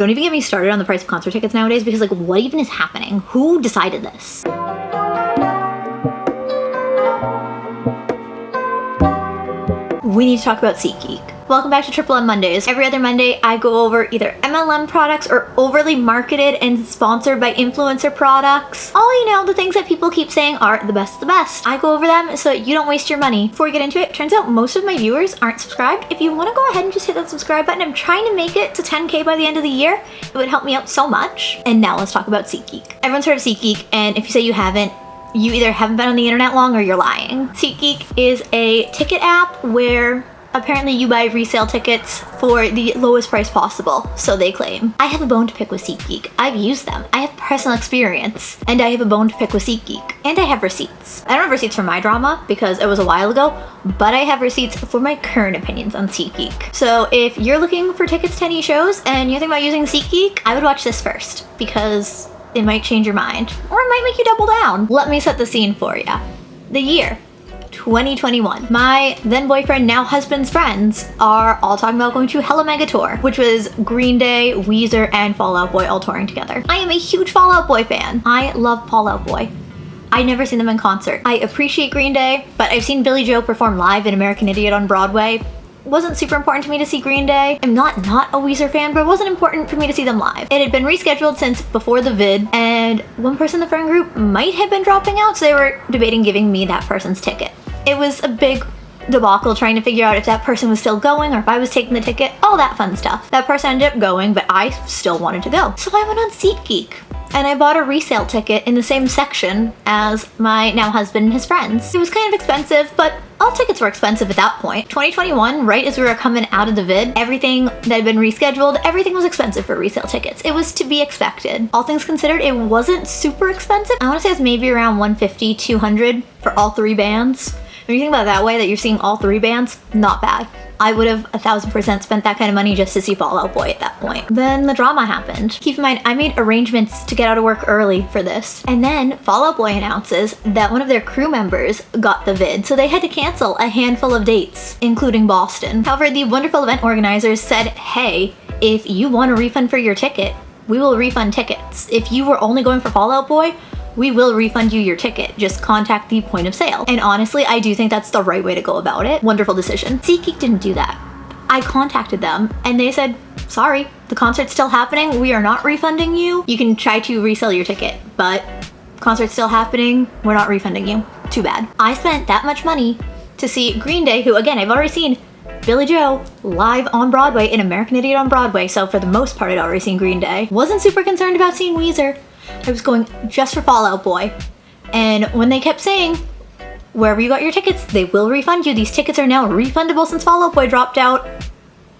Don't even get me started on the price of concert tickets nowadays, because like, what even is happening? Who decided this? We need to talk about SeatGeek. Welcome back to Triple M Mondays. Every other Monday, I go over either MLM products or overly marketed and sponsored by influencer products. All you know, the things that people keep saying are the best of the best. I go over them so that you don't waste your money. Before we get into it, turns out most of my viewers aren't subscribed. If you want to go ahead and just hit that subscribe button, I'm trying to make it to 10K by the end of the year. It would help me out so much. And now let's talk about SeatGeek. Everyone's heard of SeatGeek, and if you say you haven't, you either haven't been on the internet long or you're lying. SeatGeek is a ticket app where apparently you buy resale tickets for the lowest price possible, so they claim. I have a bone to pick with SeatGeek. I've used them. I have personal experience, and I have a bone to pick with SeatGeek. And I have receipts. I don't have receipts for my drama because it was a while ago, but I have receipts for my current opinions on SeatGeek. So if you're looking for tickets to any shows and you're thinking about using SeatGeek, I would watch this first because it might change your mind, or it might make you double down. Let me set the scene for you. The year 2021. My then boyfriend, now husband's friends are all talking about going to Hella Mega Tour, which was Green Day, Weezer, and Fall Out Boy all touring together. I am a huge Fall Out Boy fan. I love Fall Out Boy. I've never seen them in concert. I appreciate Green Day, but I've seen Billy Joe perform live in American Idiot on Broadway. Wasn't super important to me to see Green Day. I'm not a Weezer fan, but it wasn't important for me to see them live. It had been rescheduled since before the vid, and one person in the friend group might have been dropping out, so they were debating giving me that person's ticket. It was a big debacle trying to figure out if that person was still going or if I was taking the ticket, all that fun stuff. That person ended up going, but I still wanted to go. So I went on SeatGeek and I bought a resale ticket in the same section as my now husband and his friends. It was kind of expensive, but all tickets were expensive at that point. 2021, right as we were coming out of the vid, everything that had been rescheduled, everything was expensive for resale tickets. It was to be expected. All things considered, it wasn't super expensive. I want to say it was maybe around $150, $200 for all three bands. When you think about it that way, that you're seeing all three bands, not bad. I would have 1000% spent that kind of money just to see Fall Out Boy at that point. Then the drama happened. Keep in mind, I made arrangements to get out of work early for this. And then Fall Out Boy announces that one of their crew members got the vid, so they had to cancel a handful of dates, including Boston. However, the wonderful event organizers said, hey, if you want a refund for your ticket, we will refund tickets. If you were only going for Fall Out Boy, we will refund you your ticket. Just contact the point of sale. And honestly, I do think that's the right way to go about it. Wonderful decision. SeatGeek didn't do that. I contacted them and they said, sorry, the concert's still happening. We are not refunding you. You can try to resell your ticket, but concert's still happening. We're not refunding you. Too bad. I spent that much money to see Green Day, who again, I've already seen Billy Joe live on Broadway in American Idiot on Broadway. So for the most part, I'd already seen Green Day. Wasn't super concerned about seeing Weezer. I was going just for Fall Out Boy. And when they kept saying, wherever you got your tickets, they will refund you. These tickets are now refundable since Fall Out Boy dropped out.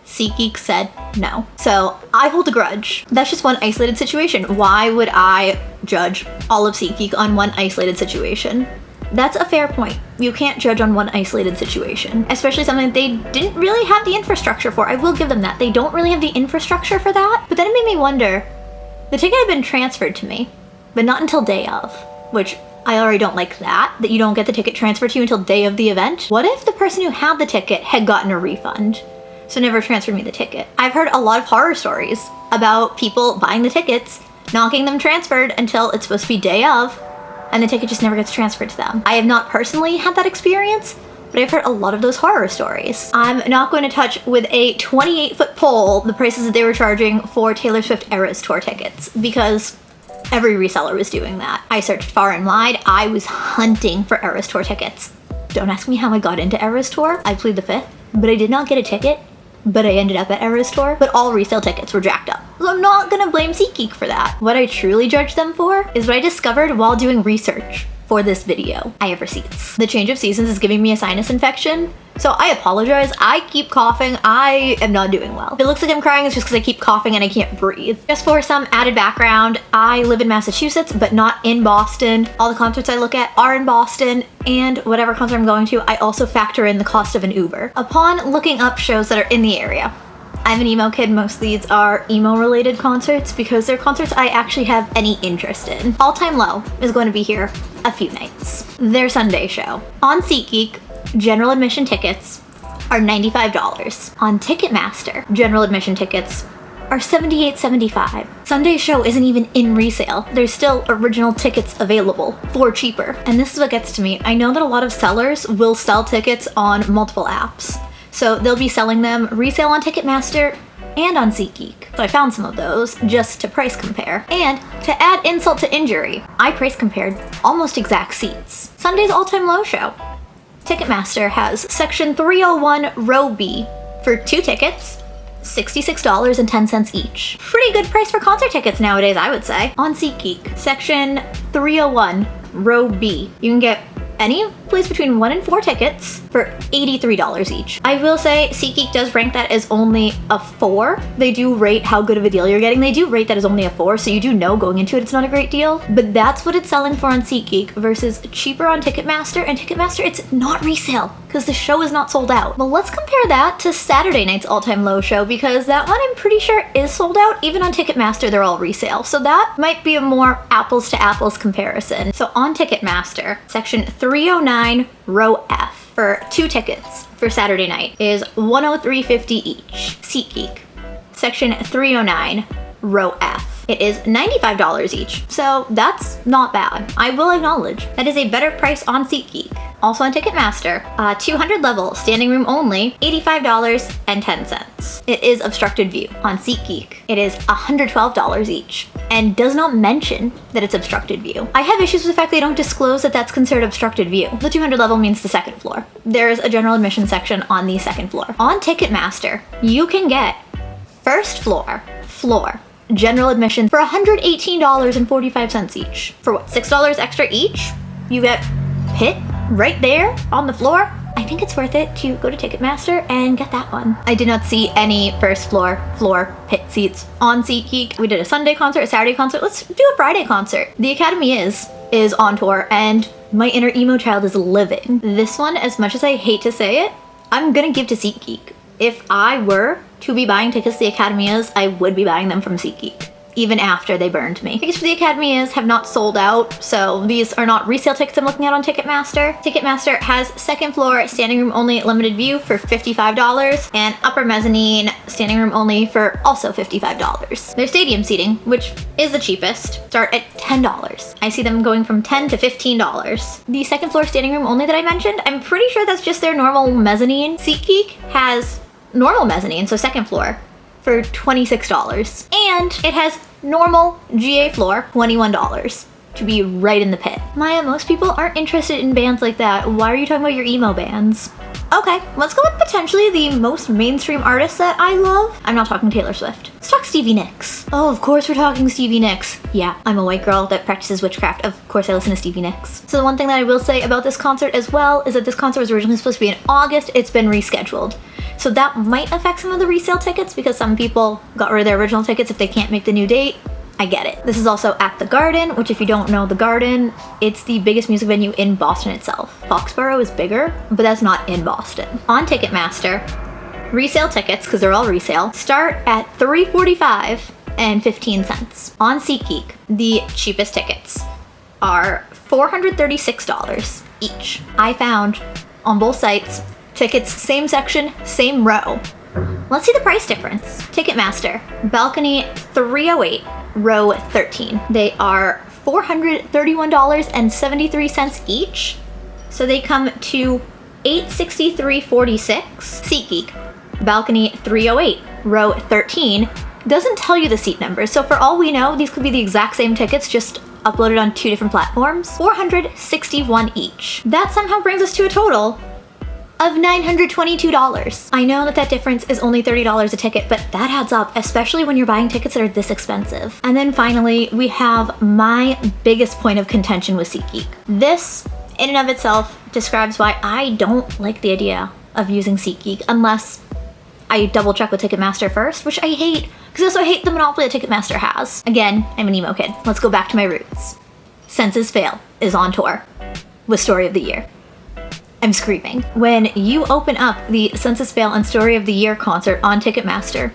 SeatGeek said no. So I hold a grudge. That's just one isolated situation. Why would I judge all of SeatGeek on one isolated situation? That's a fair point. You can't judge on one isolated situation, especially something that they didn't really have the infrastructure for. I will give them that. They don't really have the infrastructure for that. But then it made me wonder, the ticket had been transferred to me, but not until day of, which I already don't like that you don't get the ticket transferred to you until day of the event. What if the person who had the ticket had gotten a refund, so never transferred me the ticket? I've heard a lot of horror stories about people buying the tickets, not getting them transferred until it's supposed to be day of, and the ticket just never gets transferred to them. I have not personally had that experience, but I've heard a lot of those horror stories. I'm not going to touch with a 28-foot pole the prices that they were charging for Taylor Swift Eras Tour tickets, because every reseller was doing that. I searched far and wide. I was hunting for Eras Tour tickets. Don't ask me how I got into Eras Tour. I plead the fifth, but I did not get a ticket, but I ended up at Eras Tour. But all resale tickets were jacked up. So I'm not gonna blame SeatGeek for that. What I truly judge them for is what I discovered while doing research for this video. I have receipts. The change of seasons is giving me a sinus infection, so I apologize. I keep coughing. I am not doing well. If it looks like I'm crying, it's just because I keep coughing and I can't breathe. Just for some added background, I live in Massachusetts, but not in Boston. All the concerts I look at are in Boston, and whatever concert I'm going to, I also factor in the cost of an Uber. Upon looking up shows that are in the area, I'm an emo kid. Most of these are emo related concerts because they're concerts I actually have any interest in. All Time Low is going to be here a few nights. Their Sunday show. On SeatGeek, general admission tickets are $95. On Ticketmaster, general admission tickets are $78.75. Sunday's show isn't even in resale. There's still original tickets available for cheaper. And this is what gets to me. I know that a lot of sellers will sell tickets on multiple apps. So they'll be selling them resale on Ticketmaster and on SeatGeek. So I found some of those just to price compare. And to add insult to injury, I price compared almost exact seats. Sunday's all-time low show. Ticketmaster has section 301 row B for 2 tickets, $66.10 each. Pretty good price for concert tickets nowadays, I would say. On SeatGeek, section 301 row B, you can get any place between 1 and 4 tickets for $83 each. I will say SeatGeek does rank that as only a 4. They do rate how good of a deal you're getting. They do rate that as only a 4, so you do know going into it it's not a great deal. But that's what it's selling for on SeatGeek versus cheaper on Ticketmaster. And Ticketmaster, it's not resale because the show is not sold out. Well, let's compare that to Saturday night's all-time low show because that one I'm pretty sure is sold out. Even on Ticketmaster, they're all resale. So that might be a more apples to apples comparison. So on Ticketmaster, section 309 row F for 2 tickets for Saturday night is $103.50 each. SeatGeek, section 309 row F. It is $95 each, so that's not bad. I will acknowledge that is a better price on SeatGeek. Also on Ticketmaster, 200 level, standing room only, $85.10. It is obstructed view. On SeatGeek, it is $112 each, and does not mention that it's obstructed view. I have issues with the fact they don't disclose that that's considered obstructed view. The 200 level means the second floor. There's a general admission section on the second floor. On Ticketmaster, you can get first floor, general admission for $118.45 each. For what, $6 extra each? You get pit right there on the floor. I think it's worth it to go to Ticketmaster and get that one. I did not see any first floor pit seats on SeatGeek. We did a Sunday concert, a Saturday concert. Let's do a Friday concert. The Academy is on tour and my inner emo child is living. This one, as much as I hate to say it, I'm gonna give to SeatGeek. If I were to be buying tickets to the Academias, I would be buying them from SeatGeek, even after they burned me. Tickets for the Academias have not sold out, so these are not resale tickets I'm looking at on Ticketmaster. Ticketmaster has second floor, standing room only, limited view for $55, and upper mezzanine, standing room only for also $55. Their stadium seating, which is the cheapest, start at $10. I see them going from $10 to $15. The second floor standing room only that I mentioned, I'm pretty sure that's just their normal mezzanine. SeatGeek has normal mezzanine, so second floor, for $26. And it has normal GA floor, $21, to be right in the pit. Maya, most people aren't interested in bands like that. Why are you talking about your emo bands? Okay, let's go with potentially the most mainstream artist that I love. I'm not talking Taylor Swift. Let's talk Stevie Nicks. Oh, of course we're talking Stevie Nicks. Yeah, I'm a white girl that practices witchcraft. Of course I listen to Stevie Nicks. So the one thing that I will say about this concert as well is that this concert was originally supposed to be in August. It's been rescheduled. So that might affect some of the resale tickets because some people got rid of their original tickets if they can't make the new date. I get it. This is also at the Garden, which if you don't know the Garden, it's the biggest music venue in Boston itself. Foxborough is bigger, but that's not in Boston. On Ticketmaster, resale tickets, because they're all resale, start at $345 and 15 cents. On SeatGeek, the cheapest tickets are $436 each. I found on both sites tickets, same section, same row. Let's see the price difference. Ticketmaster, balcony 308, row 13. They are $431.73 each. So they come to $863.46. SeatGeek, balcony 308, row 13. Doesn't tell you the seat numbers. So for all we know, these could be the exact same tickets, just uploaded on 2 different platforms. $461 each. That somehow brings us to a total of $922. I know that difference is only $30 a ticket, but that adds up, especially when you're buying tickets that are this expensive. And then finally, we have my biggest point of contention with SeatGeek. This, in and of itself, describes why I don't like the idea of using SeatGeek unless I double check with Ticketmaster first, which I hate, because I also hate the monopoly that Ticketmaster has. Again, I'm an emo kid. Let's go back to my roots. Senses Fail is on tour with Story of the Year. I'm screaming. When you open up the Senses Fail and Story of the Year concert on Ticketmaster,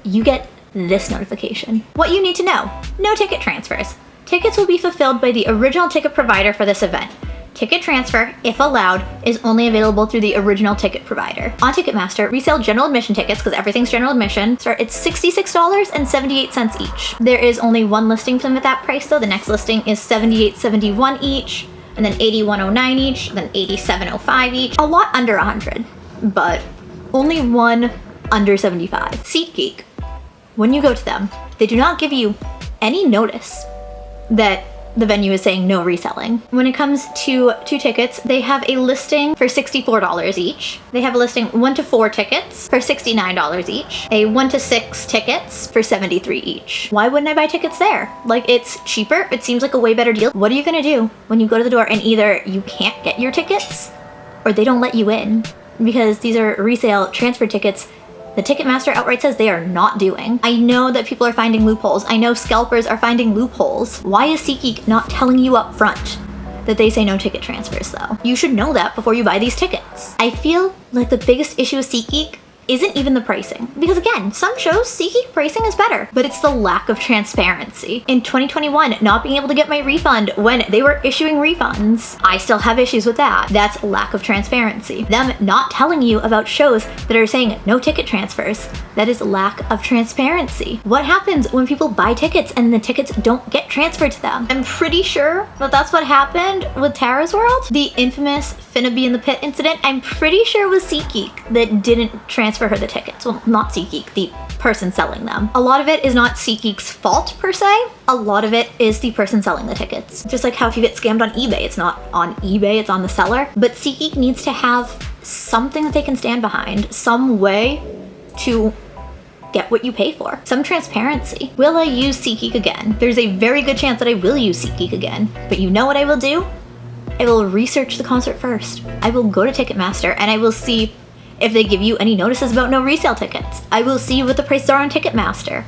you get this notification. What you need to know: no ticket transfers. Tickets will be fulfilled by the original ticket provider for this event. Ticket transfer, if allowed, is only available through the original ticket provider. On Ticketmaster, resale general admission tickets, because everything's general admission, start at $66.78 each. There is only one listing for them at that price though. The next listing is $78.71 each, and then $81.09 each, and then $87.05 each. A lot under 100, but only one under 75. SeatGeek, when you go to them, they do not give you any notice that the venue is saying no reselling. When it comes to 2 tickets, they have a listing for $64 each. They have a listing 1 to 4 tickets for $69 each. A 1 to 6 tickets for $73 each. Why wouldn't I buy tickets there? Like, it's cheaper. It seems like a way better deal. What are you gonna do when you go to the door and either you can't get your tickets or they don't let you in? Because these are resale transfer tickets the Ticketmaster outright says they are not doing. I know that people are finding loopholes. I know scalpers are finding loopholes. Why is SeatGeek not telling you up front that they say no ticket transfers though? You should know that before you buy these tickets. I feel like the biggest issue with SeatGeek isn't even the pricing. Because again, some shows SeatGeek pricing is better, but it's the lack of transparency. In 2021, not being able to get my refund when they were issuing refunds, I still have issues with that. That's lack of transparency. Them not telling you about shows that are saying no ticket transfers, that is lack of transparency. What happens when people buy tickets and the tickets don't get transferred to them? I'm pretty sure that that's what happened with Tara's World. The infamous Finna Be in the Pit incident, I'm pretty sure it was SeatGeek that didn't transfer her the tickets. Well, not SeatGeek, the person selling them. A lot of it is not SeatGeek's fault per se. A lot of it is the person selling the tickets. Just like how if you get scammed on eBay, it's not on eBay, it's on the seller. But SeatGeek needs to have something that they can stand behind, some way to get what you pay for. Some transparency. Will I use SeatGeek again? There's a very good chance that I will use SeatGeek again. But you know what I will do? I will research the concert first. I will go to Ticketmaster and I will see if they give you any notices about no resale tickets. I will see what the prices are on Ticketmaster.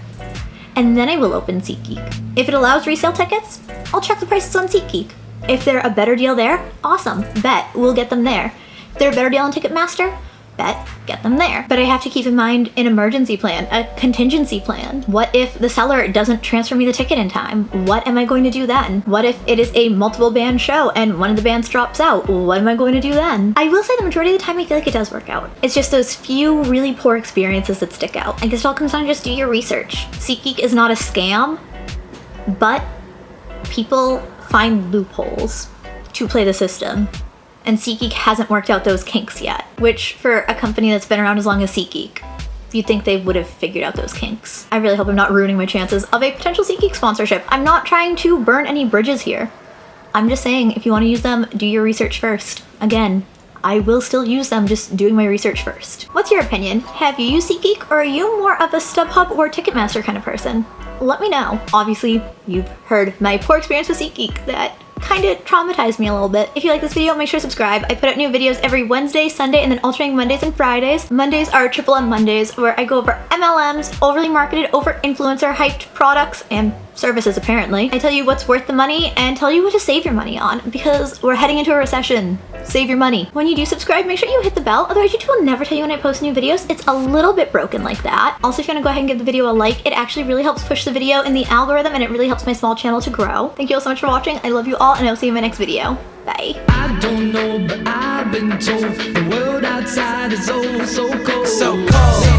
And then I will open SeatGeek. If it allows resale tickets, I'll check the prices on SeatGeek. If they're a better deal there, awesome, bet, we'll get them there. If they're a better deal on Ticketmaster, bet, get them there. But I have to keep in mind an emergency plan, a contingency plan. What if the seller doesn't transfer me the ticket in time? What am I going to do then? What if it is a multiple band show and one of the bands drops out? What am I going to do then? I will say the majority of the time I feel like it does work out. It's just those few really poor experiences that stick out. I guess it all comes down to just do your research. SeatGeek is not a scam, but people find loopholes to play the system. And SeatGeek hasn't worked out those kinks yet, which for a company that's been around as long as SeatGeek, you'd think they would have figured out those kinks. I really hope I'm not ruining my chances of a potential SeatGeek sponsorship. I'm not trying to burn any bridges here. I'm just saying, if you want to use them, do your research first. Again, I will still use them, just doing my research first. What's your opinion? Have you used SeatGeek, or are you more of a StubHub or Ticketmaster kind of person? Let me know. Obviously, you've heard my poor experience with SeatGeek that kind of traumatized me a little bit. If you like this video, make sure to subscribe. I put out new videos every Wednesday, Sunday, and then alternating Mondays and Fridays. Mondays are Triple M Mondays, where I go over MLMs, overly marketed, over influencer hyped products and services apparently. I tell you what's worth the money and tell you what to save your money on, because we're heading into a recession. Save your money. When you do subscribe, make sure you hit the bell, otherwise YouTube will never tell you when I post new videos. It's a little bit broken like that. Also, if you want to go ahead and give the video a like, it actually really helps push the video in the algorithm and it really helps my small channel to grow. Thank you all so much for watching. I love you all and I'll see you in my next video. Bye. I don't know, but I've been told the world outside is oh so cold. So cold.